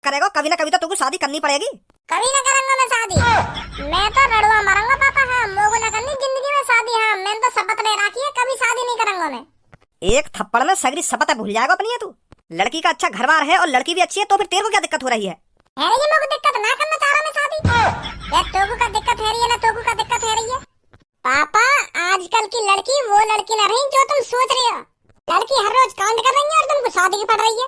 करेगा, कभी ना कभी तो तुमको शादी करनी पड़ेगी। कभी ना करूंगा मैं शादी। मैं तो रड़ुआ मरूंगा पापा। हाँ, मोगो ना करनी जिंदगी में शादी। हाँ, मैंने तो शपथ ले रखी है, कभी शादी नहीं करूंगा मैं। एक थप्पड़ में सगरी शपथ भूल जाएगा अपनी है तू। लड़की का अच्छा घर बार है और लड़की भी अच्छी है, तो फिर तेरे को क्या दिक्कत हो रही है? ये मोगो दिक्कत ना करना चाह रहा मैं शादी। या तोगो का दिक्कत है रही है ना तोगो का दिक्कत है रही है। पापा, आजकल की लड़की वो लड़की ना रही जो तुम सोच रहे हो। लड़की हर रोज कांड कर रही है और तुमको शादी की पड़ रही है।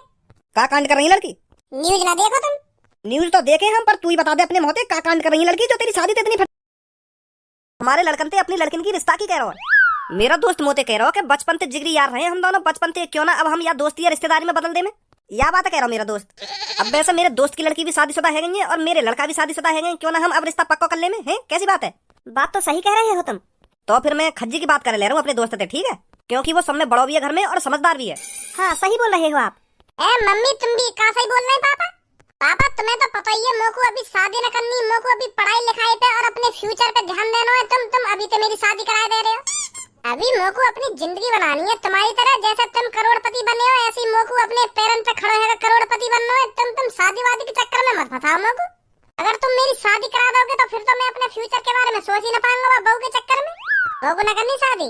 का कांड कर रही है लड़की? न्यूज ना देखो तुम? न्यूज तो देखे हम, पर तू ही बता दे अपने मोहते का कांड कर रही है लड़की जो तेरी शादी ते इतनी हमारे लड़कन ते अपनी लड़किन की रिश्ता की कह रहा है। मेरा दोस्त मोते कह रहा हो कि बचपन से जिगरी यार रहे हम दोनों, बचपन से क्यों ना अब हम या दोस्ती या रिश्तेदारी में बदल दे में। या बात कह रहा हूँ मेरा दोस्त। अब वैसे मेरे दोस्त की लड़की भी शादीशुदा है गई है और मेरे लड़का भी शादीशुदा है गए, क्यों ना हम अब रिश्ता पक्का कर ले में है? कैसी बात है? बात तो सही कह रहे हो तुम। तो फिर मैं खज्जी की बात कर ले रहा हूँ अपने दोस्त से, ठीक है? क्योंकि वो सब में बड़ो भी है घर में और समझदार भी है। हाँ, सही बोल रहे हो आप। मम्मी तुम भी कहाँ सही बोल रहे हैं पापा? पापा तुम्हें तो पता ही है मोको अभी शादी न करनी, मोको अभी पढ़ाई लिखाई पे और अपने फ्यूचर पे ध्यान देना है। तुम अभी तो मेरी शादी करा दे रहे हो। अभी मोको अपनी जिंदगी बनानी है तुम्हारी तरह। जैसे तुम करोड़पति बने हो ऐसे ही मोको अपने पैरों पे खड़े होकर करोड़पति बनना है। तुम शादी वादी के चक्कर में मत फंसाओ मोको। अगर तुम मेरी शादी करा दोगे तो फिर तो मैं अपने फ्यूचर के बारे में सोच ही न पाऊंगा बहू के चक्कर में। बहू को न करनी शादी।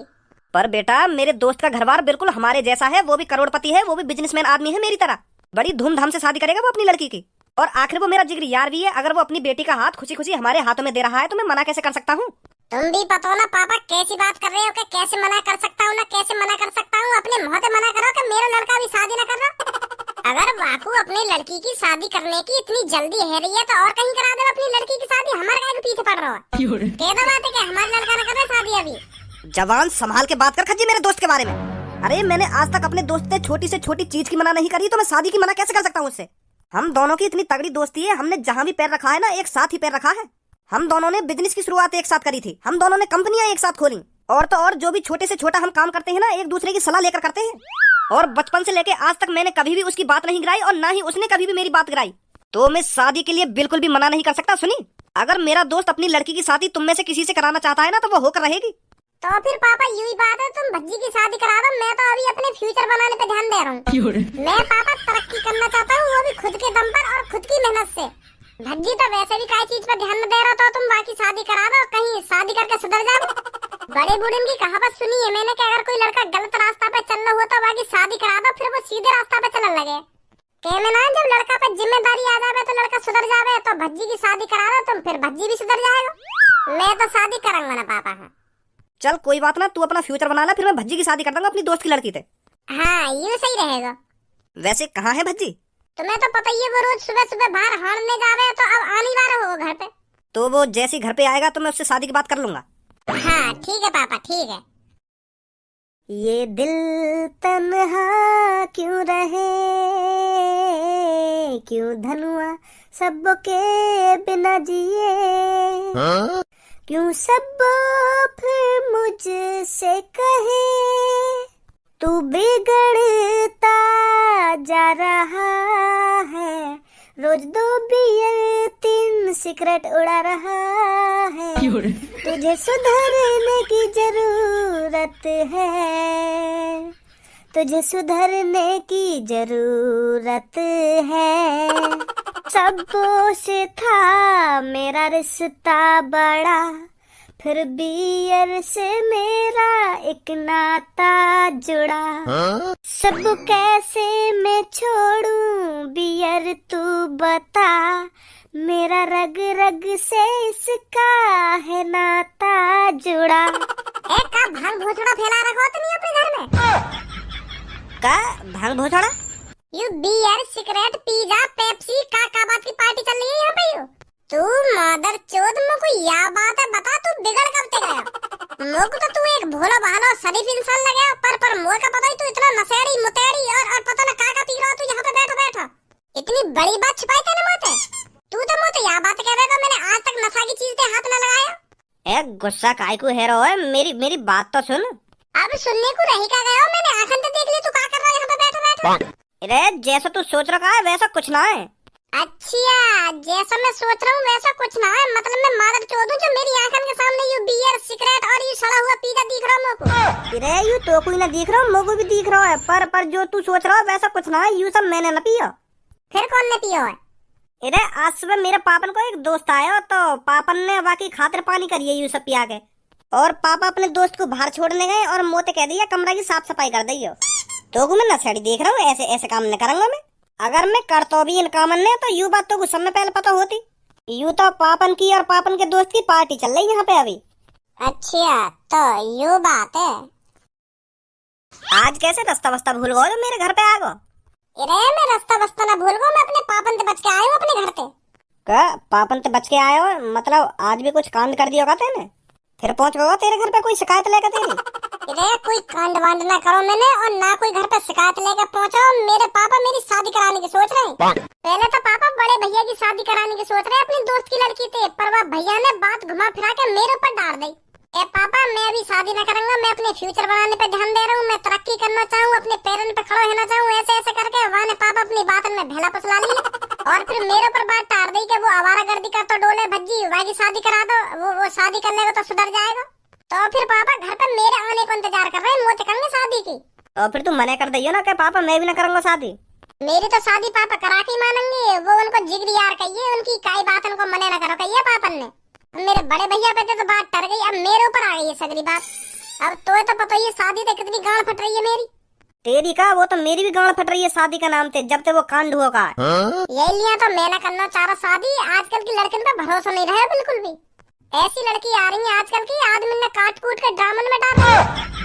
पर बेटा मेरे दोस्त का घरबार बिल्कुल हमारे जैसा है, वो भी करोड़पति है, वो भी बिजनेसमैन आदमी है मेरी तरह। बड़ी धूमधाम से शादी करेगा वो अपनी लड़की की। और आखिर वो मेरा जिगरी यार भी है। अगर वो अपनी बेटी का हाथ खुशी खुशी हमारे हाथों में दे रहा है तो मैं मना कैसे कर सकता हूँ? तुम भी पता ना पापा कैसी बात कर रहे हो कि कैसे मना कर सकता हूँ ना कैसे मना कर सकता हूँ। अपने मुंह से मना करो कि मेरा लड़का भी शादी न कर रहा। अगर वाकू अपनी लड़की की शादी करने की इतनी जल्दी है रही है तो और कहीं करा दो अपनी लड़की की शादी। हमारे काय के पीछे पड़ रहा है? कह दो बात है कि हमारा लड़का न कर रहा शादी अभी। जवान संभाल के बात कर खज्जी मेरे दोस्त के बारे में। अरे मैंने आज तक अपने दोस्त से छोटी चीज की मना नहीं करी, तो मैं शादी की मना कैसे कर सकता हूँ उससे? हम दोनों की इतनी तगड़ी दोस्ती है, हमने जहाँ भी पैर रखा है ना एक साथ ही पैर रखा है। हम दोनों ने बिजनेस की शुरुआत एक साथ करी थी, हम दोनों ने कंपनियां एक साथ खोली, और तो और जो भी छोटे से छोटा हम काम करते हैं ना एक दूसरे की सलाह लेकर करते हैं। और बचपन से लेके आज तक मैंने कभी भी उसकी बात नहीं गिराई और ना ही उसने कभी भी मेरी बात गिराई। तो मैं शादी के लिए बिल्कुल भी मना नहीं कर सकता। सुनी, अगर मेरा दोस्त अपनी लड़की की शादी तुम में से किसी से कराना चाहता है ना तो वो होकर रहेगी। तो फिर पापा यूं ही बात है, तुम भज्जी की शादी करा दो। मैं तो अभी अपने फ्यूचर बनाने पे ध्यान दे रहा हूँ। मैं पापा तरक्की करना चाहता हूँ, वो भी खुद के दम पर और खुद की मेहनत से। भज्जी तो वैसे भी कई चीज पर ध्यान न दे रहा, तो तुम बाकी शादी करा दो, कहीं शादी करके सुधर जाओ। बड़े बूढ़े की कहावत सुनी है मैंने कि अगर कोई लड़का गलत रास्ता पे चल रहा हो तो बाकी शादी करा दो, फिर वो सीधे रास्ता पे चलने लगे। कहने ना जब लड़का पे जिम्मेदारी आ जावे तो लड़का सुधर जावे। तो भज्जी की शादी करा दो तुम, फिर भज्जी भी सुधर जाएगा। मैं तो शादी करूंगा ना पापा। है चल कोई बात ना, तू अपना फ्यूचर बना ले, फिर मैं भज्जी की शादी कर दूंगा अपनी दोस्त की लड़की से। हाँ ये सही रहेगा। वैसे कहाँ है भज्जी? तुम्हें तो पता ही है वो रोज सुबह सुबह बाहर हारने जावे, तो अब आने वाला हो घर पे। तो वो जैसे घर पे आएगा तो मैं उससे शादी की बात कर लूंगा। हाँ ठीक है पापा ठीक है। ये दिल तन्हा क्यों रहे, क्यों धनुआ सबके बिना जिए, क्यों सब फिर मुझसे कहे तू बिगड़ता जा रहा है, रोज 2 बियर 3 सिगरेट उड़ा रहा है, तुझे सुधरने की जरूरत है, तुझे सुधरने की जरूरत है। सबों से था मेरा रिश्ता बड़ा, फिर बियर से मेरा एक नाता जुड़ा। सब कैसे मैं छोड़ूं बियर तू बता, मेरा रग रग से इसका है नाता जुड़ा। एक का भांग भोसड़ा फैला रखा तुम अपने घर में? का भांग भोसड़ा? यू बियर सिगरेट पिज्जा पेप्सी का बात की पार्टी चल रही है यहाँ पे? यू तू मदर चोद मुझको या बात है बता, तू बिगड़ कब तक गया? मुझको तो तू एक भोला भाला शरीफ इंसान लगा, पर मुझे का पता ही तू इतना नशेड़ी मुतेड़ी और पता न का पी रहा तू यहाँ पे बैठा। इतनी बड़ी बात छिपाई तेने मोते? तू तो मोते या बात कह रहा था, मैंने आज तक नशा की चीज पे हाथ न लगाया। ए गुस्सा काहे को है रहा है? मेरी बात तो सुन। अब सुनने को रही का गया, मैंने आंखें तो देख ली तू क्या कर रहा है यहाँ पे बैठा। अरे जैसा तू सोच रखा है वैसा कुछ ना है। अच्छा जैसा मैं सोच रहा हूँ वैसा कुछ ना है, मतलब मैं मादर चोद हूँ जो मेरी आंखों के सामने यू बियर सिगरेट और ये सड़ा हुआ पिज्जा दिख रहा है मुझको। अरे यू तो कोई ना दिख रहा, मुझको भी दिख रहा है, पर जो तू सोच रहा है वैसा कुछ ना है, यू सब मैंने न पिया। फिर कौन ने पिया है? इधर आज सुबह मेरे पापन को एक दोस्त आया तो पापन ने वाकई खातिर पानी करिए यूं सब पिया के, और पापा अपने दोस्त को बाहर छोड़ने गए और मोते कह दिया कमरा की साफ सफाई कर दियो। तो मैं नशेड़ी देख रहा हूँ, ऐसे ऐसे काम न करूंगा मैं। अगर मैं करता भी इन काम ने तो यू बात तो सब में पहले पता होती। यू तो पापन की और पापन के दोस्त की पार्टी चल रही यहाँ पे अभी। अच्छा तो यू बात है। आज कैसे रास्ता वस्ता भूल गए तो मेरे घर पे आ गो? अरे मैं रास्ता बस्ता ना भूल गो, मैं अपने पापन से बच के आया हूँ अपने घर पे। क्या पापन से बच के आए हो? मतलब आज भी कुछ कांड कर दिया होगा तेने? फिर पहुंच गया तेरे घर पे कोई शिकायत लेकर तेरी? अरे कोई कांड वांड ना करो मैंने, और ना कोई घर पे शिकायत लेकर पहुंचा। मेरे पापा मेरी शादी कराने की सोच रहे हैं। पहले तो पापा बड़े भैया की शादी कराने की सोच रहे हैं अपनी दोस्त की लड़की से, पर वह भैया ने बात घुमा फिरा के मेरे ऊपर डाल दी। ए पापा मैं अभी शादी न करूंगा, मैं अपने फ्यूचर बनाने पे ध्यान दे रहा हूँ, मैं तरक्की करना चाहूँ, अपने पैरों पे खड़ा होना चाहूँ। ऐसे ऐसे करके वहाँ ने पापा अपनी बात में भेला फसला ली और फिर मेरे ऊपर बात टार दी कि वो आवारागर्दी का तो डोले भज्जी वहाँ की शादी करा दो, वो शादी कर लेगा तो सुधर जाएगा। तो फिर पापा घर पे मेरे आने को इंतजार कर रहे हैं, मोचे करेंगे शादी की। और फिर तुम मना कर दियो ना कि पापा मैं भी ना करूंगा शादी। मेरी तो शादी पापा करा के मानेंगे, वो उनको जिगरी यार कहिए, उनकी काई बात उनको मने न करो कहिए पापन ने। मेरे बड़े भैया पे तो बात टर गई, अब मेरे ऊपर आ गई है सगरी बात। अब तो पता ही शादी तो कितनी गांड फट रही है मेरी। तेरी का वो तो मेरी भी गांड फट रही है शादी का नाम थे, जब तक वो कांड होगा। यही लिया तो मैं ना करना चाह रहा शादी। आजकल की लड़कियों पे भरोसा नहीं रहा बिल्कुल भी। ऐसी लड़की आ रही है आजकल की, आदमी ने काट कूट के ड्रामन में डाल दिया।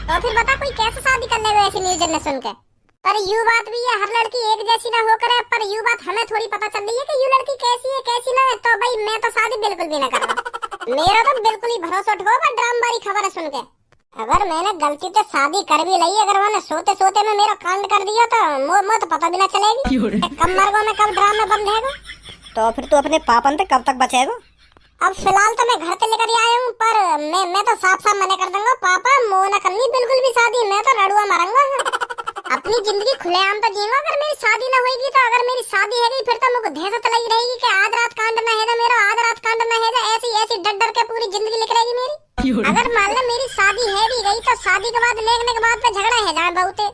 तो फिर बता कोई कैसे शादी कर लेगा ऐसी न्यूज ने सुन के। पर यू बात भी है, हर लड़की एक जैसी ना होकर है, पर यू बात हमें थोड़ी पता चल रही है कि यू लड़की कैसी है कैसी ना है। तो भाई मैं तो शादी बिल्कुल भी ना कर रहा। मेरा तो बिल्कुल ही भरोसा उठ गया ड्रामबारी खबर सुन के। अगर मैंने गलती से शादी कर भी ली, अगर मैंने सोते सोते में मेरा कांड कर दिया तो मुझे तो पता भी ना चलेगी कब मरगो में कब ड्रामा बंद है। तो फिर तू अपने पापन से कब तक बचेगा? अब फिलहाल तो मैं घर से लेकर आया हूँ, पर मैं तो साफ साफ मना कर दूंगा पापा मोह न करनी बिल्कुल भी शादी। मैं तो रड़ुआ मारूंगा अपनी जिंदगी खुलेआम तो जीऊंगा। अगर मेरी शादी ना होगी तो अगर मेरी शादी है फिर तो मुझे दहशत लगी रहेगी कि आज रात कांड ना है मेरा, आज रात कांड ना है। ऐसी ऐसी डर डर के पूरी जिंदगी निकल रहेगी मेरी। अगर मान लो मेरी शादी है भी गई तो शादी के बाद लेने के बाद पे झगड़ा है जाए बहुते,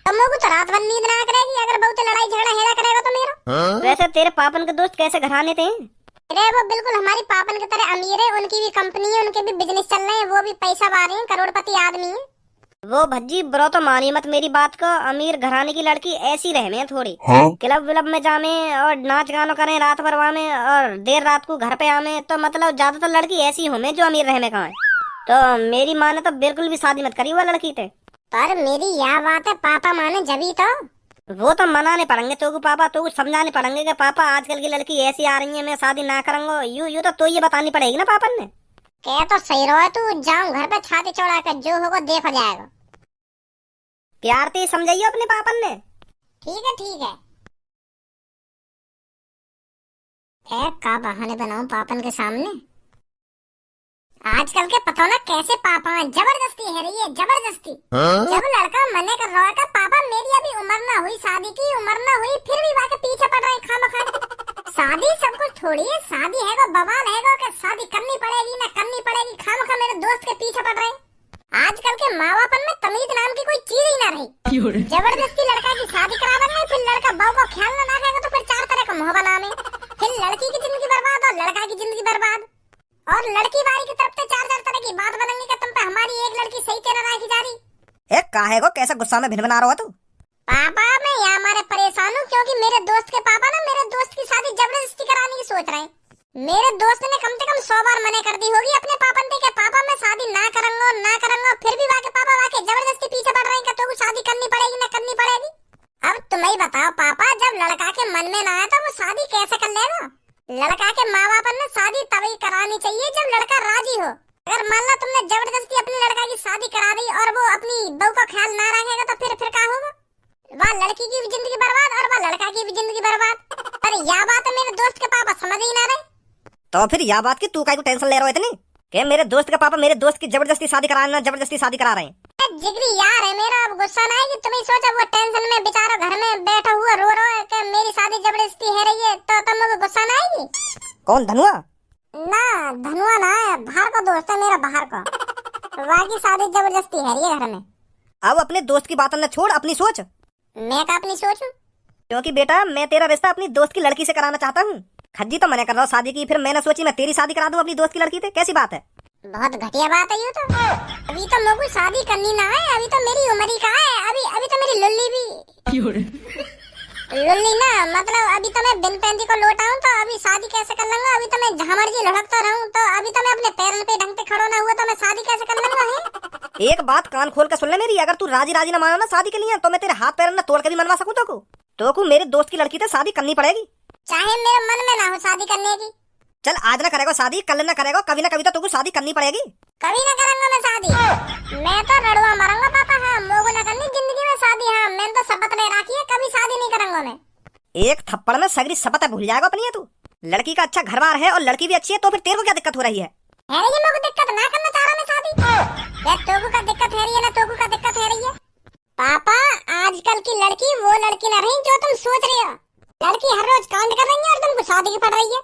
तो मुझे तो रात भर नींद ना करेगी अगर बहुते लड़ाई झगड़ा है करेगा तो मेरा। वैसे तेरे पापन के दोस्त कैसे घर आने थे? अरे वो बिल्कुल हमारी पापन की तरह अमीर है, उनकी भी कंपनी है, उनके भी बिजनेस चल रहे हैं, वो भी पैसा वाले हैं, करोड़पति आदमी है। वो भज्जी ब्रो तो मानी मत मेरी बात को, अमीर घराने की लड़की ऐसी रहे में थोड़ी। क्लब विलब में जामे और नाच गानो करें रात भर वहाँ में और देर रात को घर पे आमे, तो मतलब ज्यादातर लड़की ऐसी हो में जो अमीर रहे में कहाँ है। तो मेरी माँ ने तो बिल्कुल भी शादी मत करी वो लड़की थे। पर मेरी यह बात है पापा माने जभी तो। वो तो मनाने पड़ेंगे तो पापा, तो समझाने पड़ेंगे कि पापा आजकल की लड़की ऐसी आ रही है, मैं शादी ना करूंगा। यू तो ये बतानी पड़ेगी ना पापन ने। क्या तो सही रहो तू, जाऊं घर पे छाती चौड़ा कर जो होगा देखा जाएगा। प्यार से समझाइए अपने पापन ने। ठीक है ठीक है। का बहाने बनाऊं पापन के सामने। आजकल के पता ना कैसे पापा जबरदस्ती है रही है, जबरदस्ती। जब लड़का मने कर रहा है पापा मेरी अभी उम्र ना हुई शादी की, उम्र ना हुई फिर भी वाके पीछे पड़ रहे खामखा। शादी सब कुछ थोड़ी है, शादी है बवाल है कि शादी करनी पड़ेगी ना करनी पड़ेगी, खामखा मेरे दोस्त के पीछे पड़ रहे। आजकल के माँ बापन में तमीज नाम की कोई चीज ही ना रही। जबरदस्ती लड़का की शादी करा देंगे, फिर लड़का बहू को ख्याल ना रखेगा तो फिर चार तरह का मुँह बना में, फिर लड़की की जिंदगी बर्बाद और लड़का की जिंदगी बर्बाद। और लड़की वाली की तरफ से चार तरह की बात बनेंगी कि तुम पे हमारी एक लड़की सही तेरा राखी जा रही। ए काहे को कैसा गुस्सा में भिन बना रहा हो तू? पापा मैं यहाँ मारे परेशान हूँ क्योंकि मेरे दोस्त के पापा ना मेरे दोस्त की शादी जबरदस्ती कराने की सोच रहे हैं। मेरे दोस्त ने कम से कम 100 बार मना कर दी होगी अपने पापन से कि पापा मैं शादी ना करूंगा, फिर भी वाके पापा वाके जबरदस्ती पीछे पड़ रहे हैं कि तो शादी करनी पड़ेगी ना करनी पड़ेगी। अब तुम ही बताओ पापा, जब लड़का के मन में ना आया तो वो शादी कैसे कर लेगा? लड़का के माँ बाप ने शादी तभी करानी चाहिए जब लड़का राजी हो। अगर मान लो तुमने जबरदस्ती अपनी लड़का की शादी करा दी और वो अपनी बहू का ख्याल ना रखेगा तो फिर क्या होगा? वह लड़की की भी जिंदगी बर्बाद और वह लड़का की भी जिंदगी बर्बाद। पर यह बात मेरे दोस्त के पापा समझ ही ना रहे। तो फिर यह बात की तू काहे को टेंशन ले रहा है इतनी कि मेरे दोस्त का पापा मेरे दोस्त की जबरदस्ती शादी करा रहे हैं? जिगरी यार है मेरा, अब गुस्सा ना आएगी। तुम्हें सोचा वो टेंशन में बेचारा घर में बैठा हुआ रो रहा है कि मेरी शादी जबरदस्ती है रही है, तो तुम गुस्सा ना आएगी? कौन धनुआ? ना धनुआ ना है, बाहर का दोस्त है मेरा, बाहर का। वाकी शादी जबरदस्ती है रही है घर में। अब अपने दोस्त की बात न छोड़, अपनी सोच। मैं का अपनी सोचूं? क्योंकि बेटा मैं तेरा रिश्ता अपनी दोस्त की लड़की से कराना चाहता हूँ। खज्जी तो मैंने कर रहा हूँ शादी की, फिर मैंने सोची मैं तेरी शादी करा दूं अपनी दोस्त की लड़की से। कैसी बात है? बहुत घटिया बात है ये तो। अभी तो मेरे को शादी करनी ना है, अभी तो मेरी उम्र ही कहाँ है। अभी तो मेरी लुल्ली भी लुल्ली ना, मतलब अभी तो मैं बिन पैंती को लौटाऊं तो अभी शादी कैसे कर लूंगा? अभी तो मैं जहाँ मर्जी लुढ़कता रहूं, तो अभी तो मैं अपने पैरों पे ढंग से खड़ा ना हुआ तो मैं शादी कैसे कर लूंगा? है एक बात कान खोल कर सुन ले मेरी, अगर तू राजी राजी ना मानो ना शादी के लिए तो मैं तेरे हाथ पैर ना तोड़ के भी मनवा सकूं तो को मेरे दोस्त की लड़की से शादी करनी पड़ेगी, चाहे मेरे मन में ना हो शादी करने की। चल आज ना करेगा शादी, कल ना करेगा, कभी ना कभी तो तुमको शादी करनी पड़ेगी। कभी ना करूंगा मैं शादी, मैं तो रड़ुआ मारूंगा पापा। हाँ, मोगो ना करनी जिंदगी में शादी। हाँ, मैंने तो शपथ ले रखी है, कभी शादी नहीं करूंगा मैं। एक थप्पड़ में सगरी शपथ भूल जाएगा अपनी है तू। लड़की का अच्छा घर बार है और लड़की भी अच्छी है, तो फिर तेरे को क्या दिक्कत हो रही है? है ये मेरे को दिक्कत ना करना चाह रहा मैं शादी। या तोगु का दिक्कत है रही है ना तोगु का दिक्कत है रही है। पापा, आजकल की लड़की वो लड़की ना रही जो तुम सोच रहे हो। लड़की हर रोज कांड कर रही है और तुमको शादी की पड़ रही है।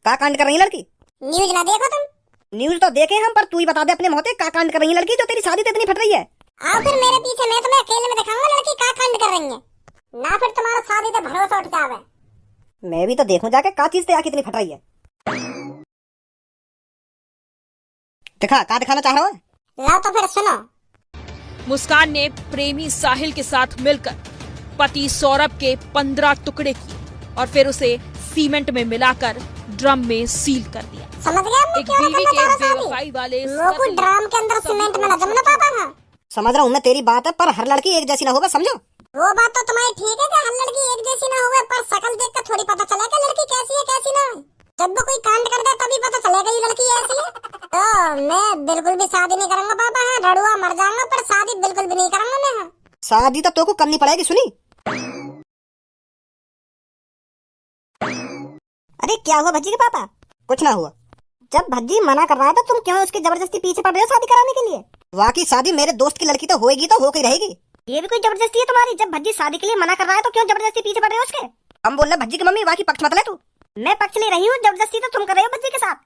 का कांड कर रही है लड़की? न्यूज ना देखो तुम? न्यूज तो देखे हम, पर तू ही बता दे अपने मोहते का कांड कर रही है लड़की जो तेरी शादी तो इतनी फट रही है। आओ फिर मेरे पीछे, मैं तुम्हें अकेले में दिखाऊंगा लड़की का कांड कर रही है, ना फिर तुम्हारा शादी पे भरोसा उठ जावे। मैं भी तो देखूं जाके का चीज आके इतनी फट रही है। दिखा का दिखाना चाह रहा है? लाओ तो फिर सुनो। मुस्कान ने प्रेमी साहिल के साथ मिलकर पति सौरभ के 15 टुकड़े किए और फिर उसे सीमेंट में मिलाकर ड्रम में सील कर दिया। समझ गया मैं एक क्यों बीवी करना के चाह रहा शादी? बेवफाई वाले इस लोगों कत्ल ड्राम के अंदर सीमेंट में ना जमना पापा। हाँ, समझ रहा हूँ मैं तेरी बात है, पर हर लड़की एक जैसी ना होगा, समझो। वो बात तो तुम्हारी ठीक है कि हर लड़की एक जैसी ना होवे, पर शकल देख कर थोड़ी पता चलेगा लड़की कैसी है कैसी ना है। जब वो कोई कांड कर दे तभी पता चलेगा ये लड़की ऐसी है। तो मैं बिल्कुल भी शादी नहीं करूंगा पापा। हाँ, रड़ुआ मर जाऊंगा पर शादी बिल्कुल भी नहीं करूंगा मैं। हाँ, शादी तो को करनी पड़ेगी, सुनी? अरे क्या हुआ भज्जी के पापा? कुछ ना हुआ। जब भज्जी मना कर रहा है तो तुम क्यों उसके जबरदस्ती पीछे पड़ रहे हो शादी कराने के लिए? वाकई शादी मेरे दोस्त की लड़की तो होएगी तो होकर रहेगी। ये भी कोई जबरदस्ती है तुम्हारी? जब भज्जी शादी के लिए मना कर रहा है तो क्यों जबरदस्ती पीछे पड़ रहे हो उसके? हम बोल रहे भज्जी की मम्मी, वाकई पक्ष मत ले तू। मैं पक्ष ले रही हूँ, जबरदस्ती तो तुम कर रहे हो भज्जी के साथ।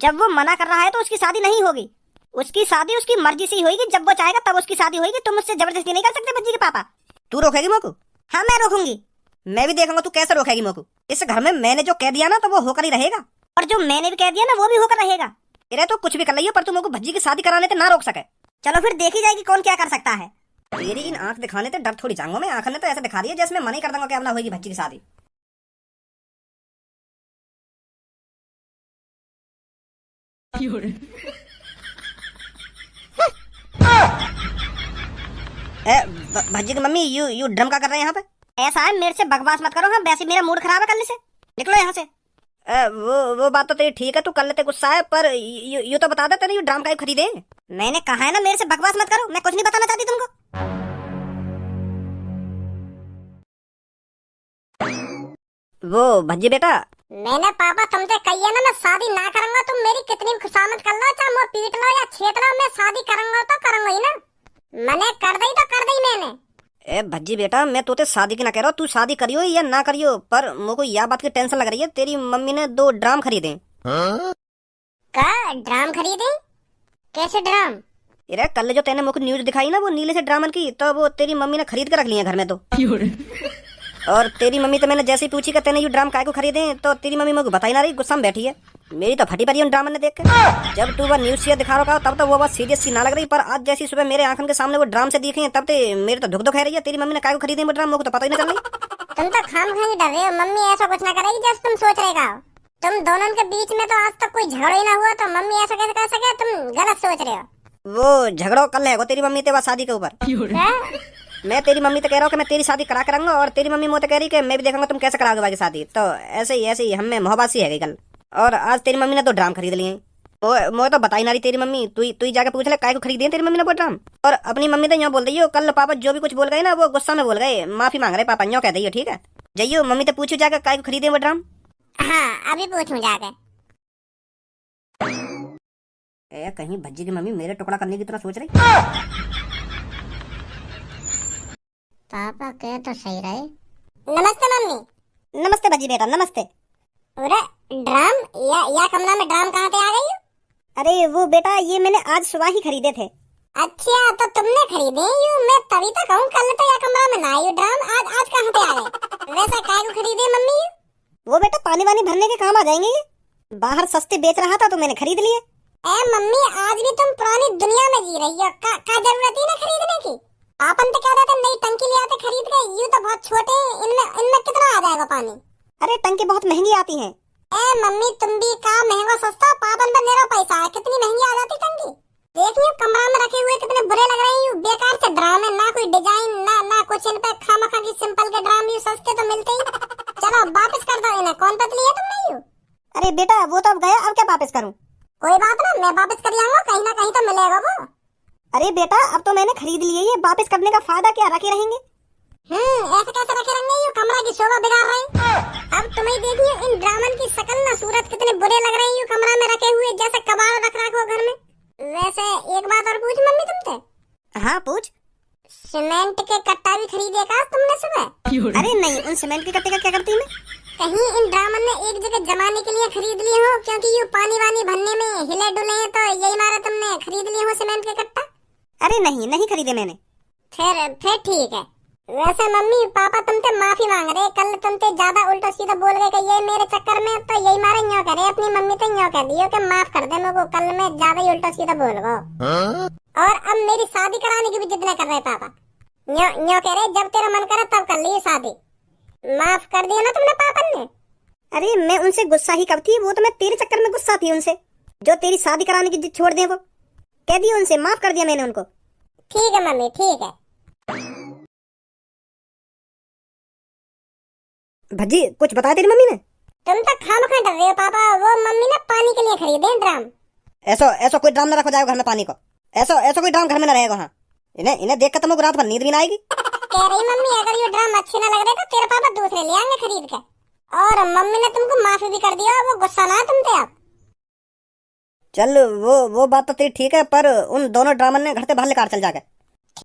जब वो मना कर रहा है तो उसकी शादी नहीं होगी, उसकी शादी उसकी मर्जी से ही होगी। जब वो चाहेगा तब उसकी शादी होगी, तुम उससे जबरदस्ती नहीं कर सकते भज्जी के पापा। तू रोकेगी मोको? हाँ मैं रोकूंगी। मैं भी देखूंगा तू कैसे रोकेगी मोको। इस घर में मैंने जो कह दिया ना तो वो होकर ही रहेगा, और जो मैंने भी कह दिया ना वो भी होकर रहेगा। तेरे तो कुछ भी कर लियो पर तुम मोको भज्जी की शादी कराने से ना रोक सके। चलो फिर देखी जाएगी कौन क्या कर सकता है। तेरी इन आंख दिखाने से डर थोड़ी जाऊंगा मैं। आंख ने तो ऐसे दिखा दिया जैसे मैं मना ही कर दूंगा कि अब ना होगी भज्जी की शादी। भज्जी की मम्मी, यू ड्रम का कर रहे हैं यहाँ पे? ऐसा है, मेरे से बकवास मत करो। हाँ, वैसे मेरा मूड खराब है करने से। निकलो यहाँ से। वो बात तो तेरी ठीक है, तू कर लेते गुस्सा है, पर यू तो बता दे तेरे यू ड्राम का खरीदे। मैंने कहा है ना मेरे से बकवास मत करो, मैं कुछ नहीं बताना चाहती तुमको। वो भज्जी बेटा, मैंने पापा तुमसे कही है ना मैं शादी ना करूंगा। तुम मेरी कितनी भी खुशामद कर लो, चाहे मुझे पीट लो या छेड़ लो, मैं शादी करूंगा तो करूंगा ही ना। मैंने कर दी तो कर दी मैंने। ए भज्जी बेटा, मैं तोते शादी की ना कह रहा हूँ, तू शादी करियो या ना करियो, पर मुझको यह बात की टेंशन लग रही है। तेरी मम्मी ने 2 ड्राम खरीदे। का ड्राम खरीदे? कैसे ड्राम? अरे कल जो तेने मुझको न्यूज दिखाई ना वो नीले से ड्रामन की, तो वो तेरी मम्मी ने खरीद के रख लिया घर में। तो और तेरी मम्मी तो मैंने जैसे ही पूछी कि तेने ये ड्राम काय को खरीदे, तो तेरी मम्मी मुझको बता ही ना रही, गुस्सा में बैठी है। मेरी तो फटी पड़ी उन ड्रामन ने देख के। जब तू वो न्यूज से दिखा रहा तब तो वो बात सीरियस सी ना लग रही, पर आज जैसी सुबह मेरे आंखों के सामने वो ड्राम से दिखे तब तो मेरे तो धुक धुक है रही है। तेरी मम्मी ने काय को खरीदे वो ड्राम, मुझको तो पता ही नहीं चल रही। तुम तो खाम खाई डर रहे हो। मम्मी ऐसा कुछ ना करेगी जैसे तुम सोच रहे हो। तुम दोनों के बीच में तो आज तक कोई झगड़ा ही ना हुआ, तो मम्मी ऐसा कैसे कर सके? तुम गलत सोच रहे हो। वो झगड़ो कल है वो तेरी मम्मी तेरा शादी के ऊपर। मैं तेरी मम्मी तो कह रहा हूँ कि मैं तेरी शादी करा कराऊंगा, और तेरी मम्मी मुझे कह रही कि मैं भी देखूंगा तुम कैसे कराओगे बाकी शादी। तो ऐसे ही हम में मोहब्बत सी है गई कल, और आज तेरी मम्मी ने 2 ड्राम खरीद लिए। मुझे तो बता ही ना रही तेरी मम्मी। तू ही जाके पूछ ले काय को खरीदी तेरी मम्मी ने वो ड्राम। और अपनी मम्मी तो यहाँ बोल रही हो, कल पापा जो भी कुछ बोल गए ना वो गुस्सा में बोल गए, माफी मांग रहे पापा, यूँ कह दी हो। ठीक है, जाइयो मम्मी तो पूछो जाकर काय को खरीदे वो ड्राम। हाँ, अभी पूछूं जाके। कहीं भज्जी की मम्मी मेरे टुकड़ा करने की तरह सोच रही। पापा कह तो सही रहे। नमस्ते मम्मी। नमस्ते भज्जी बेटा, नमस्ते। अरे ड्राम या कमरा में ड्राम कहाँ से आ गई? अरे वो बेटा ये मैंने आज सुबह ही खरीदे थे। अच्छा, तो तुमने खरीदे? यू मैं तभी तो कहूँ कल तो या कमरा में ना आयु ड्राम, आज कहाँ से आ गए? वैसा काय को खरीदे मम्मी? वो बेटा पानी वानी भरने के काम आ जाएंगे ये। बाहर सस्ते बेच रहा था तो मैंने खरीद लिए। ए मम्मी, आज भी तुम पुरानी दुनिया में जी रही हो। का जरूरत ही ना खरीदने की। पापन तो कह रहे थे नई टंकी ले आते खरीद के। यूं तो बहुत छोटे हैं, इनमें कितना आ जाएगा पानी? अरे टंकी बहुत महंगी आती है। ए मम्मी, तुम भी का महंगा सस्ता, पापन पर मेरा पैसा है। कितनी महंगी आ जाती टंकी। देखिए कमरा में रखे हुए कितने बुरे लग रहे हैं। बेकार से ड्राम है, ना कोई डिजाइन ना कुछ। इन पे खामखा की सिंपल के ड्राम यूं सस्ते तो मिलते ही। चलो वापस कर दो इन्हें। कौन पतली है तुमने यूं? अरे बेटा वो तो अब गया, अब क्या वापस करूं? कोई बात ना, मैं वापस कर लाऊंगा। कहीं ना कहीं तो मिलेगा वो। अरे बेटा अब तो मैंने खरीद लिए, ये वापस करने का फायदा क्या, रखे रहेंगे। ऐसे कैसे रखे रहेंगे? ये कमरा की शोभा बिगाड़ रहे हैं। अब तुम्हें देखिए इन ड्रामन की शक्ल ना सूरत कितने बुरे लग रहे हैं। ये कमरा में रखे हुए जैसे कबाड़ रख रखो घर में। वैसे एक बात और पूछ मम्मी तुमसे। हाँ पूछ। सीमेंट के कट्टा भी खरीदे का तुमने सुबह? अरे नहीं, उन सीमेंट के कट्टे का क्या करती मैं? कहीं इन ड्रामन ने एक जगह जमाने के लिए खरीद लिए हो, क्योंकि ये पानी वानी भरने में हिले डुले हैं, तो यही मारा तुमने खरीद लिए हो सीमेंट के कट्टा। अरे नहीं खरीदे मैंने। फिर ठीक है। वैसे मम्मी पापा तुमसे माफी मांग रहे। कल तुमसे ज्यादा उल्टा सीधा बोल गए कि ये मेरे चक्कर में, तो यही मारे न्यों करे। अपनी मम्मी तो न्यों कह दियो कि माफ कर दे मेरे को, कल मैं ज्यादा ही उल्टा सीधा बोल गो। और अब मेरी शादी कराने की भी जिद न कर रहे पापा। न्यों कह रहे जब तेरा मन करे तब कर ली शादी। माफ कर दिया ना तुमने पापा ने? अरे मैं उनसे गुस्सा ही कब थी, वो तो मैं तेरे चक्कर में गुस्सा थी उनसे, जो तेरी शादी कराने की जिद छोड़ दे। वो कह दिया उनसे, माफ कर दिया मैंने उनको। ठीक है मम्मी, ठीक है। भज्जी कुछ बताया तेरी मम्मी ने? तुम तो खामखा डर रहे हो पापा। वो मम्मी ने पानी के लिए खरीदे ड्राम। ऐसा कोई ड्राम न रखा जाएगा घर में पानी को। ऐसा कोई ड्राम घर में न रहेगा। हाँ इन्हें देख कर तुमको रात भर नींद भी ना आएगी। कह रही मम्मी अगर ये ड्राम अच्छे ना लग रहे तो तेरे पापा दूसरे ले आएंगे खरीद के। और मम्मी ने तुमको माफी भी कर दिया। वो गुस्सा ना है तुम पे अब। चल वो बात तो तेरी ठीक है, पर उन दोनों ड्रामन ने घर से बाहर निकाल चल जाके।